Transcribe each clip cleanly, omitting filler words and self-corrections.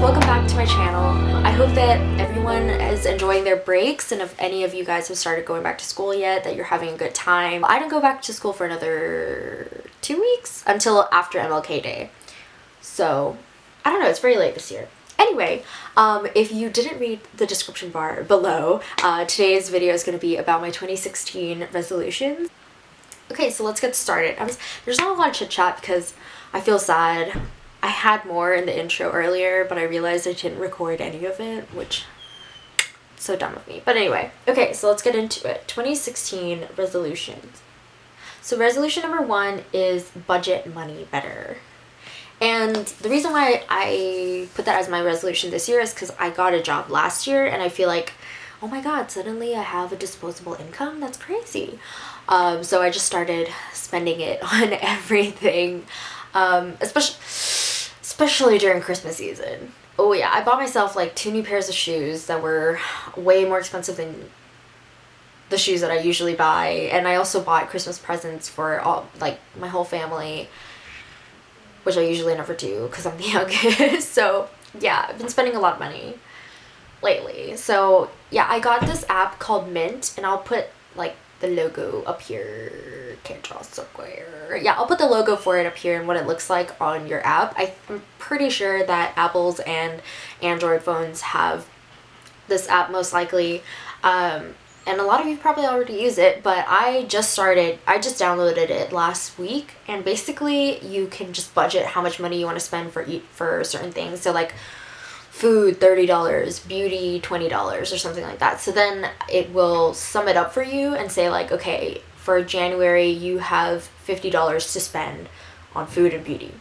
welcome back to my channel. I hope that everyone is enjoying their breaks, and if any of you guys have started going back to school yet, that you're having a good time. I don't go back to school for another 2 weeks until after MLK Day. So, I don't know, it's very late this year. Anyway, if you didn't read the description bar below, today's video is going to be about my 2016 resolutions. Okay, so let's get started. There's not a lot of chit chat because I feel sad. I had more in the intro earlier, but I realized I didn't record any of it, which is so dumb of me. But anyway, okay, so let's get into it. 2016 resolutions. So resolution number 1 is budget money better. And the reason why I put that as my resolution this year is because I got a job last year and I feel like, oh my god, suddenly I have a disposable income? That's crazy. So I just started spending it on everything, especially during Christmas season. Oh yeah, I bought myself like 2 new pairs of shoes that were way more expensive than the shoes that I usually buy, and I also bought Christmas presents for all, like, my whole family, which I usually never do because I'm the youngest. So yeah, I've been spending a lot of money lately. So yeah, I got this app called Mint, and I'll put like the logo up here. Can't draw square. Yeah, I'll put the logo for it up here and what it looks like on your app. I'm pretty sure that Apple's and Android phones have this app most likely. And a lot of you probably already use it, but I just downloaded it last week, and basically you can just budget how much money you want to spend for certain things. So like food $30, beauty $20 or something like that. So then it will sum it up for you and say like, okay, for January you have $50 to spend on food and beauty.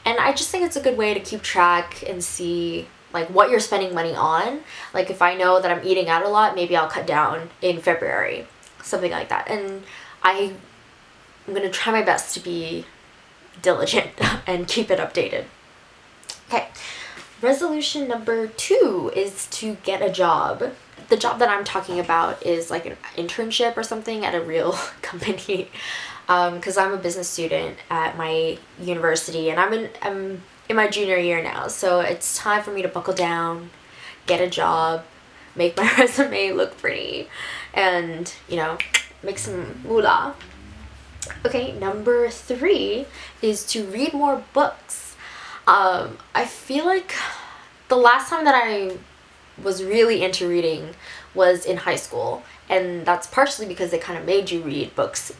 And I just think it's a good way to keep track and see like what you're spending money on. Like if I know that I'm eating out a lot, maybe I'll cut down in February, something like that. And I'm gonna try my best to be diligent and keep it updated. Okay. Resolution number 2 is to get a job. The job that I'm talking about is like an internship or something at a real company, because I'm a business student at my university, and I'm in my junior year now, so it's time for me to buckle down, get a job, make my resume look pretty, and, you know, make some moolah. Okay, number 3 is to read more books. I feel like the last time that I was really into reading was in high school, and that's partially because they kind of made you read books,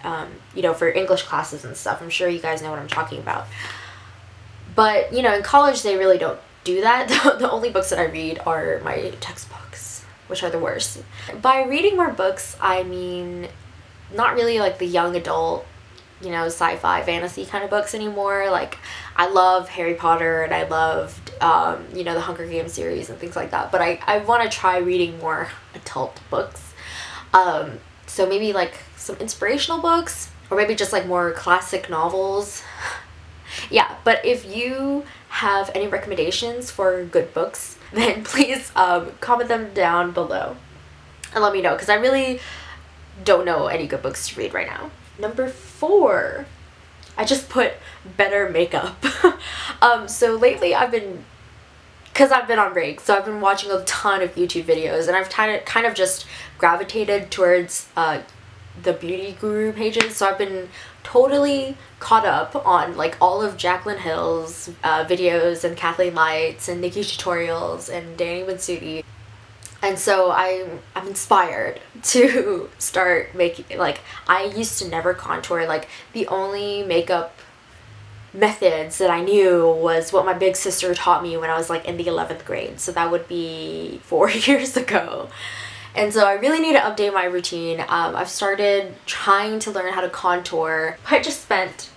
you know, for English classes and stuff. I'm sure you guys know what I'm talking about. But, you know, in college they really don't do that. The only books that I read are my textbooks, which are the worst. By reading more books, I mean not really like the young adult, you know, sci-fi fantasy kind of books anymore. Like I love Harry Potter and I loved you know, the Hunger Games series and things like that, but I want to try reading more adult books. So maybe like some inspirational books, or maybe just like more classic novels. Yeah, but if you have any recommendations for good books, then please comment them down below and let me know, because I really don't know any good books to read right now. Number 4, I just put better makeup. So lately because I've been on break, so I've been watching a ton of YouTube videos, and I've kind of just gravitated towards the beauty guru pages. So I've been totally caught up on like all of Jaclyn Hill's videos, and Kathleen Light's, and Nikki tutorials, and Danny Winsuti. And so I'm inspired to start making, like, I used to never contour. Like the only makeup methods that I knew was what my big sister taught me when I was like in the 11th grade. So that would be 4 years ago. And so I really need to update my routine. I've started trying to learn how to contour. I just spent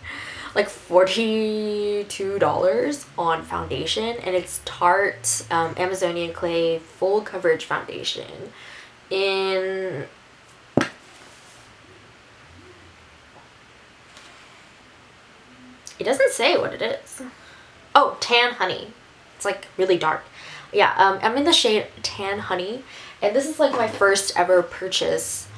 like $42 on foundation, and it's Tarte Amazonian Clay Full Coverage Foundation in... It doesn't say what it is. Oh, Tan Honey. It's like really dark. Yeah, I'm in the shade Tan Honey, and this is like my first ever purchase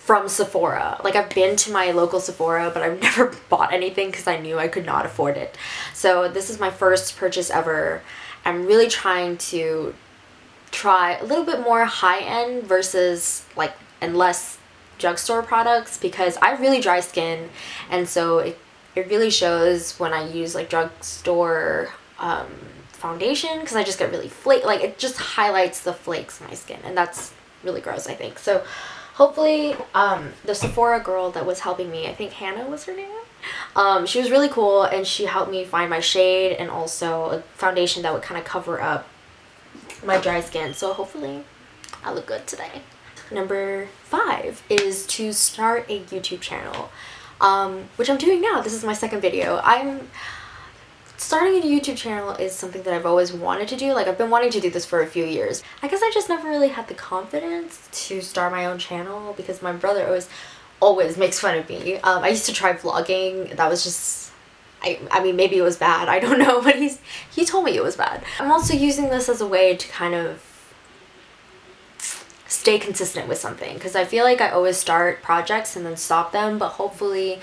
from Sephora. Like, I've been to my local Sephora, but I've never bought anything because I knew I could not afford it. So this is my first purchase ever, I'm really trying to try a little bit more high-end versus like and less drugstore products, because I have really dry skin, and so it really shows when I use like drugstore foundation, because I just get really like it just highlights the flakes in my skin, and that's really gross, I think. So hopefully the Sephora girl that was helping me, I think Hannah was her name, she was really cool, and she helped me find my shade and also a foundation that would kind of cover up my dry skin. So hopefully I look good today. Number 5 is to start a YouTube channel, which I'm doing now. This is my second video. Starting a YouTube channel is something that I've always wanted to do. Like, I've been wanting to do this for a few years. I guess I just never really had the confidence to start my own channel because my brother always makes fun of me. I used to try vlogging. That was just, I mean, maybe it was bad, I don't know, but he told me it was bad. I'm also using this as a way to kind of stay consistent with something, because I feel like I always start projects and then stop them, but hopefully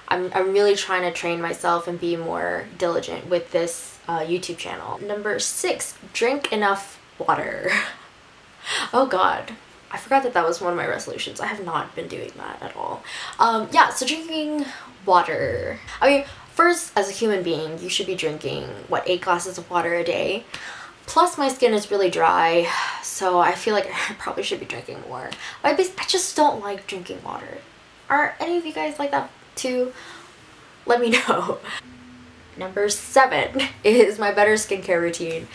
I'm really trying to train myself and be more diligent with this YouTube channel. Number 6, drink enough water. Oh god, I forgot that was one of my resolutions. I have not been doing that at all. Yeah, so drinking water. I mean, first, as a human being, you should be drinking, what, 8 glasses of water a day? Plus, my skin is really dry, so I feel like I probably should be drinking more. I just don't like drinking water. Are any of you guys like that too? Let me know. Number 7 is my better skincare routine.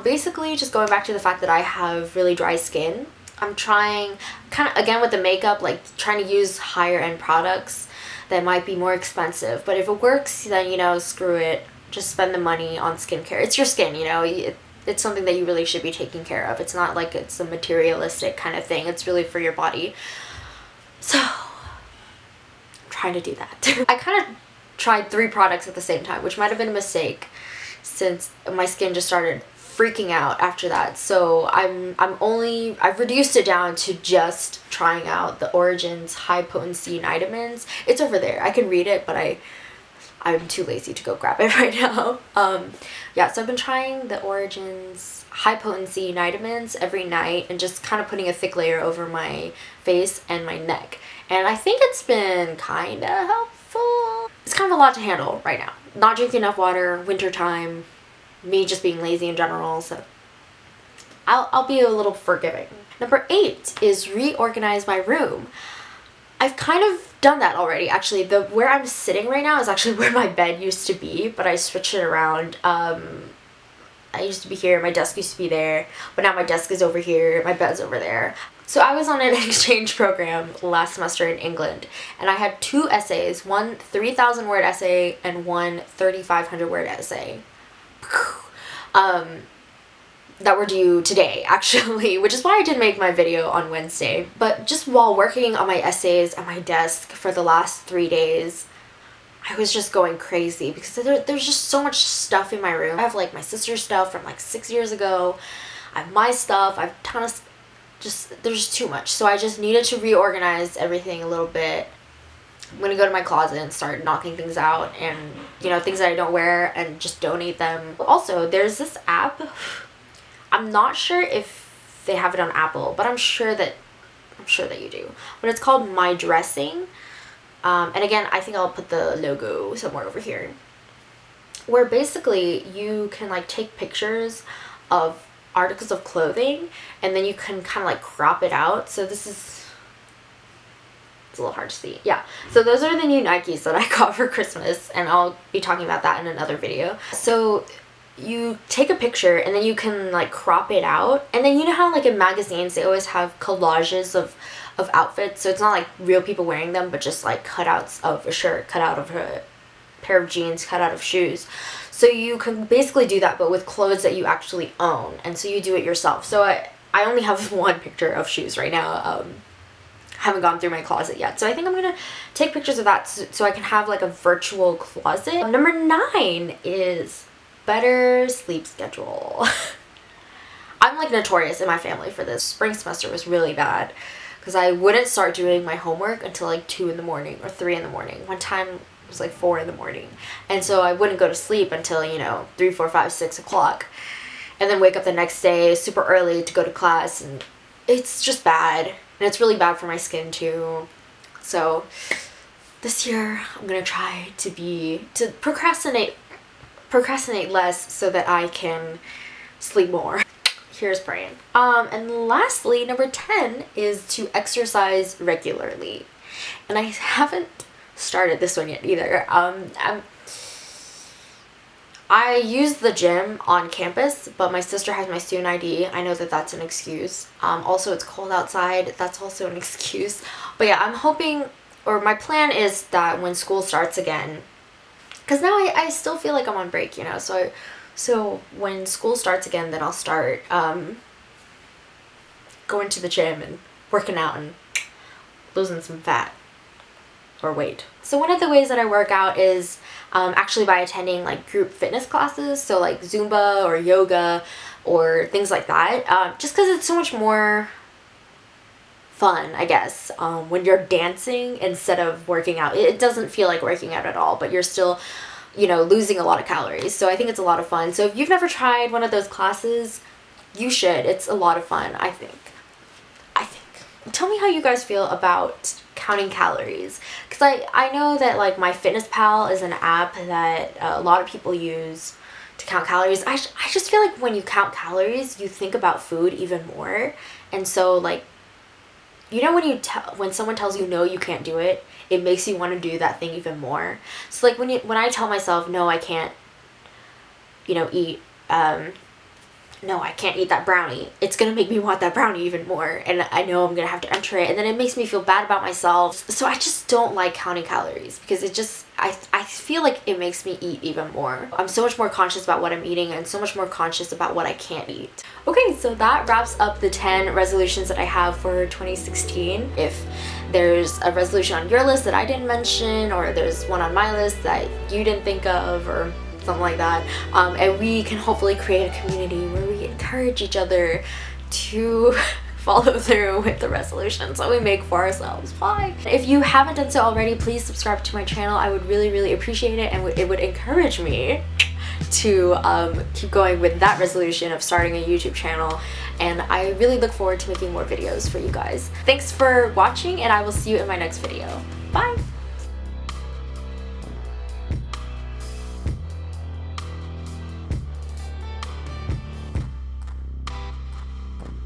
Basically, just going back to the fact that I have really dry skin, I'm trying, kind of, again with the makeup, like trying to use higher end products that might be more expensive. But if it works, then, you know, screw it. Just spend the money on skincare. It's your skin, you know. It's something that you really should be taking care of. It's not like it's a materialistic kind of thing. It's really for your body. So, I'm trying to do that. I kind of tried 3 products at the same time, which might have been a mistake since my skin just started freaking out after that. So I've reduced it down to just trying out the Origins High Potency Nitamins. It's over there. I can read it, but I'm too lazy to go grab it right now. Yeah, so I've been trying the Origins High Potency Nitamins every night and just kind of putting a thick layer over my face and my neck. And I think it's been kind of helpful. It's kind of a lot to handle right now. Not drinking enough water, winter time, me just being lazy in general, so I'll be a little forgiving. Number 8 is reorganize my room. I've kind of done that already, actually. Where I'm sitting right now is actually where my bed used to be, but I switched it around. I used to be here, my desk used to be there, but now my desk is over here, my bed's over there. So I was on an exchange program last semester in England, and I had 2 essays, one 3,000 word essay and one 3,500 word essay. That were due today, actually, which is why I didn't make my video on Wednesday. But just while working on my essays at my desk for the last 3 days, I was just going crazy because there's just so much stuff in my room. I have like my sister's stuff from like 6 years ago. I have my stuff. I have a ton of there's just too much. So I just needed to reorganize everything a little bit. I'm gonna go to my closet and start knocking things out, and, you know, things that I don't wear, and just donate them. Also, there's this app. I'm not sure if they have it on Apple, but I'm sure that you do. But it's called MyDressing. And again, I think I'll put the logo somewhere over here. Where basically you can like take pictures of articles of clothing, and then you can kind of like crop it out. So it's a little hard to see. Yeah, so those are the new Nikes that I got for Christmas, and I'll be talking about that in another video. So you take a picture and then you can like crop it out, and then you know how like in magazines they always have collages of outfits, so it's not like real people wearing them, but just like cutouts of a shirt, cut out of a pair of jeans, cut out of shoes. So you can basically do that, but with clothes that you actually own, and so you do it yourself. So I only have one picture of shoes right now. Haven't gone through my closet yet, so I think I'm gonna take pictures of that so I can have like a virtual closet. Number 9 is better sleep schedule. I'm like notorious in my family for this. Spring semester was really bad because I wouldn't start doing my homework until like 2 in the morning or 3 in the morning. One time it was like 4 in the morning, and so I wouldn't go to sleep until, you know, 3, 4, 5, 6 o'clock. and then wake up the next day super early to go to class, and it's just bad, and it's really bad for my skin too. So this year I'm gonna try to procrastinate less so that I can sleep more. Here's praying. And lastly, number 10 is to exercise regularly. And I haven't started this one yet either. I use the gym on campus, but my sister has my student ID. I know that that's an excuse. Also, it's cold outside. That's also an excuse. But yeah, I'm hoping, or my plan is that when school starts again, because now I still feel like I'm on break, you know, so when school starts again, then I'll start going to the gym and working out and losing some fat or weight. So one of the ways that I work out is actually by attending like group fitness classes, so like Zumba or yoga or things like that, just because it's so much more fun, I guess, when you're dancing instead of working out. It doesn't feel like working out at all, but you're still, you know, losing a lot of calories. So I think it's a lot of fun. So if you've never tried one of those classes, you should. It's a lot of fun, I think. Tell me how you guys feel about counting calories, because I know that like MyFitnessPal is an app that a lot of people use to count calories. I just feel like when you count calories, you think about food even more. And so like, you know, when someone tells you no, you can't do it, it makes you want to do that thing even more. So like when I tell myself no, I can't, you know, eat no, I can't eat that brownie, it's gonna make me want that brownie even more, and I know I'm gonna have to enter it, and then it makes me feel bad about myself. So I just don't like counting calories, because it just, I feel like it makes me eat even more. I'm so much more conscious about what I'm eating and so much more conscious about what I can't eat. Okay, so that wraps up the 10 resolutions that I have for 2016. If there's a resolution on your list that I didn't mention, or there's one on my list that you didn't think of, or something like that, and we can hopefully create a community where we encourage each other to follow through with the resolutions that we make for ourselves. Bye! If you haven't done so already, please subscribe to my channel. I would really appreciate it, and it would encourage me to keep going with that resolution of starting a YouTube channel, and I really look forward to making more videos for you guys. Thanks for watching, and I will see you in my next video. Bye!